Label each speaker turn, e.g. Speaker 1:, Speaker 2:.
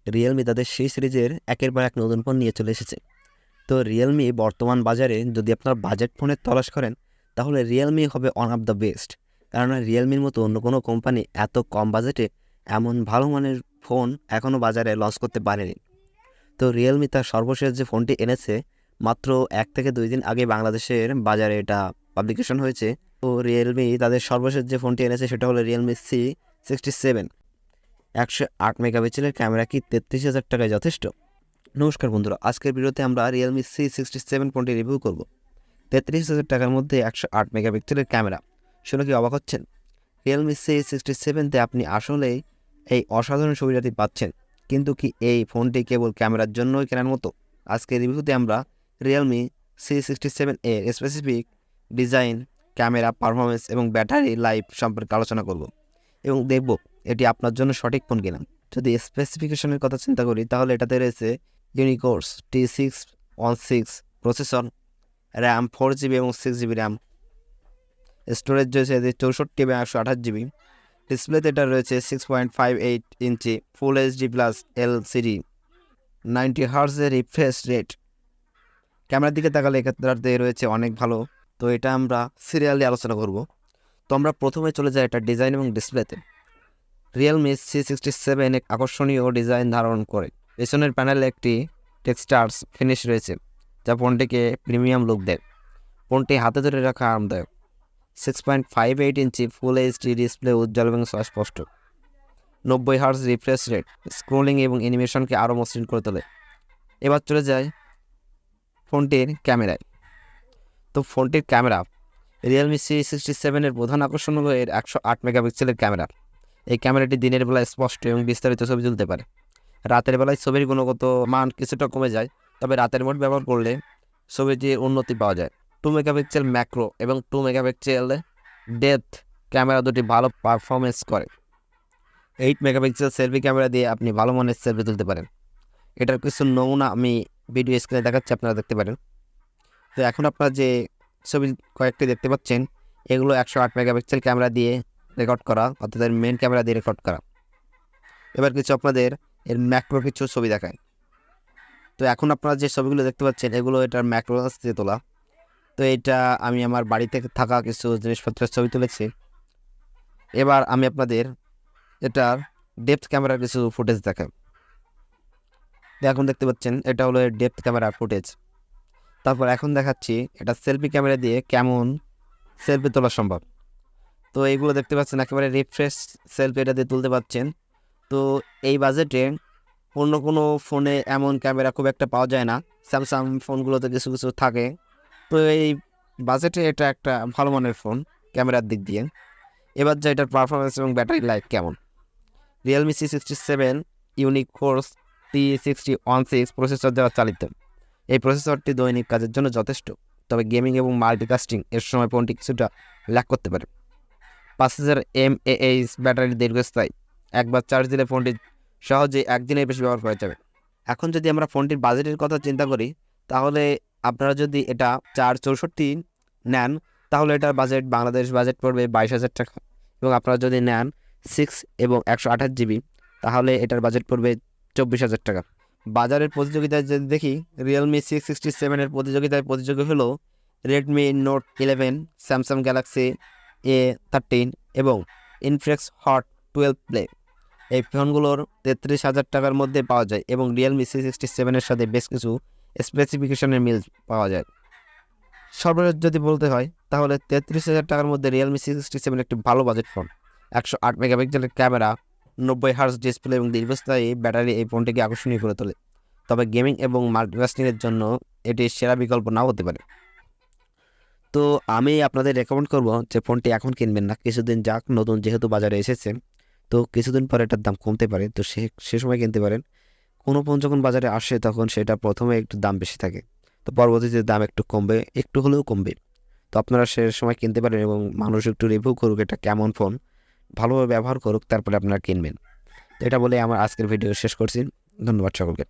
Speaker 1: Realme তাদের সেই সিরিজের একের পর এক নতুন ফোন নিয়ে চলে এসেছে। তো রিয়েলমি বর্তমান বাজারে যদি আপনার বাজেট ফোনের তলাশ করেন তাহলে রিয়েলমি হবে ওয়ান অফ দ্য বেস্ট। কেননা রিয়েলমির মতো অন্য কোনো কোম্পানি এত কম বাজেটে এমন ভালো মানের ফোন এখনও বাজারে লঞ্চ করতে পারেনি। তো রিয়েলমি তার সর্বশেষ যে ফোনটি এনেছে মাত্র 1 থেকে 2 দিন আগে বাংলাদেশের বাজারে এটা পাবলিকেশন হয়েছে। তো রিয়েলমি তাদের সর্বশেষ যে ফোনটি এনেছে সেটা হলো রিয়েলমি C67। 108 মেগাপিক্সেলের ক্যামেরা কি 33,000 টাকায় যথেষ্ট? নমস্কার বন্ধুরা, আজকের ভিডিওতে আমরা রিয়েলমি C67 ফোনটি রিভিউ করব। 33,000 টাকার মধ্যে 108 মেগাপিক্সেলের ক্যামেরা, শুনে কি অবাক হচ্ছেন? রিয়েলমি C67তে আপনি আসলেই এই অসাধারণ সুবিধাটি পাচ্ছেন, কিন্তু কি এই ফোনটি কেবল ক্যামেরার জন্যই কেনার মতো? আজকের রিভিউতে আমরা রিয়েলমি C67 এর স্পেসিফিক ডিজাইন, ক্যামেরা পারফরমেন্স এবং ব্যাটারি লাইফ সম্পর্কে আলোচনা করব এবং দেখব এটি আপনার জন্য সঠিক ফোন কিনা। যদি স্পেসিফিকেশনের কথা চিন্তা করি তাহলে এটাতে রয়েছে ইউনিকোর্স T616 প্রসেসর, র্যাম 4GB এবং 6GB র্যাম, স্টোরেজ রয়েছে 64 এবং 128GB। ডিসপ্লেতে এটা রয়েছে 6.58 ইঞ্চি ফুল এইচডি প্লাস এলসিডি, 90 হার্টজের রিফ্রেশ রেট। ক্যামেরার দিকে তাকালে এক্ষেত্রে রয়েছে অনেক ভালো। তো এটা আমরা সিরিয়ালি আলোচনা করব। তো আমরা প্রথমে চলে যাই এটা ডিজাইন এবং ডিসপ্লেতে। রিয়েলমি C67 এক আকর্ষণীয় ডিজাইন ধারণ করে। পেছনের প্যানেলে একটি টেক্সচার্স ফিনিশ রয়েছে যা ফোনটিকে প্রিমিয়াম লুক দেয়। ফোনটি হাতে ধরে রাখা আরামদায়ক। 6.58 ইঞ্চি ফুল এইচডি ডিসপ্লে উজ্জ্বল এবং স্পষ্ট। 90 হার্টজ রিফ্রেশ রেট স্ক্রোলিং এবং অ্যানিমেশনকে আরও মসৃণ করে তোলে। এবার চলে যায় ফোনটির ক্যামেরায়। তো ফোনটির ক্যামেরা, রিয়েলমি C67 এর প্রধান আকর্ষণ হলো এর 108 মেগাপিক্সেলের ক্যামেরা। এই ক্যামেরাটি দিনের বেলায় স্পষ্ট এবং বিস্তারিত ছবি তুলতে পারে। রাতের বেলায় ছবির গুণগত মান কিছুটা কমে যায়, তবে রাতের মোড ব্যবহার করলে ছবিটির উন্নতি পাওয়া যায়। 2 মেগাপিক্সেল ম্যাক্রো এবং 2 মেগাপিক্সেল ডেপথ ক্যামেরা দুটি ভালো পারফরমেন্স করে। 8 মেগাপিক্সেল সেলফি ক্যামেরা দিয়ে আপনি ভালো মানের সেলফি তুলতে পারেন। এটার কিছু নমুনা আমি ভিডিও স্ক্রিনে দেখাচ্ছি, আপনারা দেখতে পারেন। তো এখন আপনারা যে ছবি কয়েকটি দেখতে পাচ্ছেন এগুলো 108 মেগাপিক্সেল ক্যামেরা দিয়ে রেকর্ড করা, অর্থাৎ মেন ক্যামেরা দিয়ে রেকর্ড করা। এবার কিছু আপনাদের এর ম্যাক্রো কিছু ছবি দেখায়। তো এখন আপনারা যে ছবিগুলো দেখতে পাচ্ছেন এগুলো এটার ম্যাক্রো দিয়ে তোলা। তো এটা আমি আমার বাড়িতে থাকা কিছু জিনিসপত্রের ছবি তুলেছি। এবার আমি আপনাদের এটার ডেপথ ক্যামেরার কিছু ফুটেজ দেখাই। এখন দেখতে পাচ্ছেন এটা হলো এর ডেপথ ক্যামেরা ফুটেজ। তারপর এখন দেখাচ্ছি এটা সেলফি ক্যামেরা দিয়ে কেমন সেলফি তোলা সম্ভব। তো এইগুলো দেখতে পাচ্ছেন একেবারে রিফ্রেশ সেলফি এটা দিয়ে তুলতে পারছেন। তো এই বাজেটে অন্য কোনো ফোনে এমন ক্যামেরা খুব একটা পাওয়া যায় না। স্যামসাং ফোনগুলোতে কিছু কিছু থাকে। তো এই বাজেটে এটা একটা ভালো মানের ফোন ক্যামেরার দিক দিয়ে। এবার যা এটার পারফরমেন্স এবং ব্যাটারি লাইফ কেমন। রিয়েলমি C67 ইউনিকোর্স T616 প্রসেসর দ্বারা চালিত। এই প্রসেসরটি দৈনিক কাজের জন্য যথেষ্ট, তবে গেমিং এবং মাল্টিটাস্কিং এর সময় ফোনটি কিছুটা ল্যাগ করতে পারে। 5000 mAh ব্যাটারি দীর্ঘস্থায়ী, একবার চার্জ দিলে ফোনটি সহজেই একদিনের বেশি ব্যবহার করা যাবে। এখন যদি আমরা ফোনটির বাজেটের কথা চিন্তা করি তাহলে আপনারা যদি এটা 464 নেন তাহলে এটার বাজেট বাংলাদেশ বাজেট পড়বে 22,000 টাকা, এবং আপনারা যদি নেন 6 এবং 128GB তাহলে এটার বাজেট পড়বে 24,000 টাকা। বাজারের প্রতিযোগিতায় যদি দেখি রিয়েলমি C67 এর প্রতিযোগী হলো Redmi note 11, Samsung Galaxy A13 এবং ইনফিনিক্স হট 12 প্লে। এই ফোনগুলোর 33,000 টাকার মধ্যে পাওয়া যায় এবং রিয়েলমি C67 এর সাথে বেশ কিছু স্পেসিফিকেশনের মিল পাওয়া যায়। সর্বশেষ যদি বলতে হয় তাহলে 33,000 টাকার মধ্যে রিয়েলমি C67 একটি ভালো বাজেট ফোন। 108 মেগাপিক্সেলের ক্যামেরা, 90 হার্জ ডিসপ্লে এবং দীর্ঘস্থায়ী ব্যাটারি এই ফোনটিকে আকর্ষণীয় করে তোলে। তবে গেমিং এবং মাল্টিটাস্কিংয়ের জন্য এটি সেরা বিকল্প নাও হতে পারে। তো আমি আপনাদের রেকমেন্ড করব যে ফোনটি এখন কিনবেন না, কিছুদিন যাক, নতুন যেহেতু বাজারে এসেছে। তো কিছুদিন পরে এটার দাম কমতে পারে, তো সে সময় কিনতে পারেন। কোনো ফোন যখন বাজারে আসে তখন সেটা প্রথমে একটু দাম বেশি থাকে, তো পরবর্তীতে দাম একটু কমবে, একটু হলেও কমবে। তো আপনারা সে সময় কিনতে পারেন এবং মানুষ একটু রিভিউ করুক এটা কেমন ফোন, ভালোভাবে ব্যবহার করুক, তারপরে আপনারা কিনবেন। তো এটা বলে আমার আজকের ভিডিও শেষ করছি। ধন্যবাদ সকলকে।